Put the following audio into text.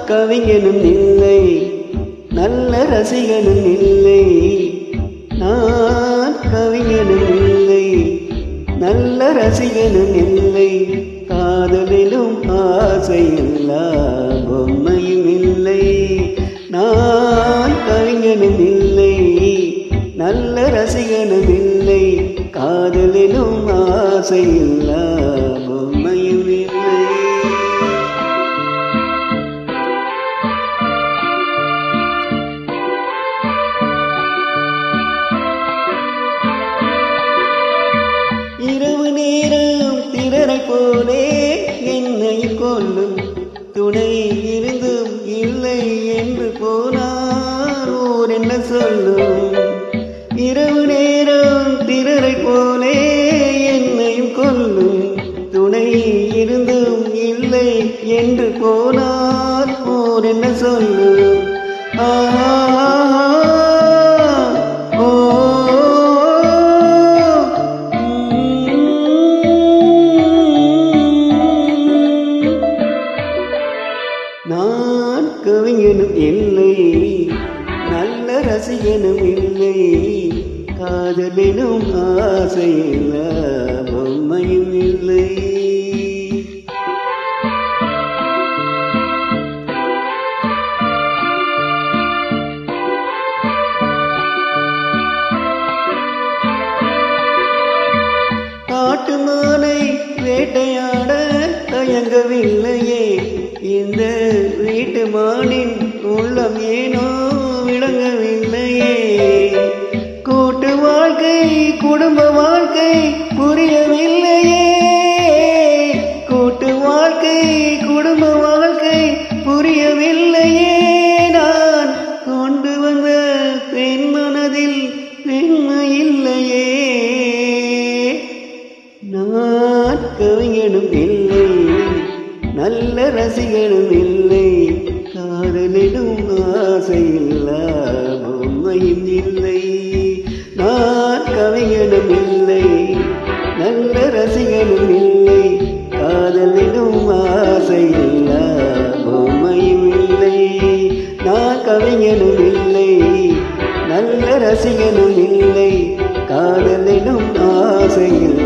கவிஞனும் இல்லை, நல்ல ரசிகனும் இல்லை. நான் கவிஞனும் இல்லை, நல்ல ரசிகனும் இல்லை. காதலிலும் ஆசையில்லா பொம்மையும் இல்லை. நான் கவிஞனும் இல்லை, நல்ல ரசிகனும் இல்லை. காதலிலும் ஆசையில்லா பொம்மையும் இல்லை. இரவு நேரம் திரரை போலே என்னை கொள்ளும் துணை இருந்தும் இல்லை என்று போனால் ஊர் என்ன சொல்லும்? இரவு நேரம் திரரை போலே என்னையும் கொல்லும் துணை இருந்தும் இல்லை என்று போனால் ஊர் என்ன சொல்லும்? நான் கவிஞனும் இல்லை, நல்ல ரசிகனும் இல்லை. காதலினும் ஆசையில்ல பொம்மையும் இல்லை. காட்டு மானை வேட்டையாட தயங்கவில்லையே, இந்த வீட்டு மானின் உள்ளம் ஏனோ விளங்கவில்லையே. கூட்டு வாழ்க்கை குடும்ப வாழ்க்கை புரியவில்லையே, கூட்டு வாழ்க்கை குடும்ப வாழ்க்கை புரியவில்லையே. நான் கொண்டு வந்த பெண் மனதில் பெண்மை இல்லையே. நான் கவிஞனும் இல்லை, நல்ல ரசிகனும் இல்லை. காதலிடும் ஆசையில்லா பொம்மையும் இல்லை. நான் கவிஞனும் இல்லை, நல்ல ரசிகனும் இல்லை. காதலிடும் ஆசையில்லா பொம்மையும் இல்லை. நான் கவிஞனும் இல்லை, நல்ல ரசிகனும் இல்லை. காதலிடும் ஆசையில்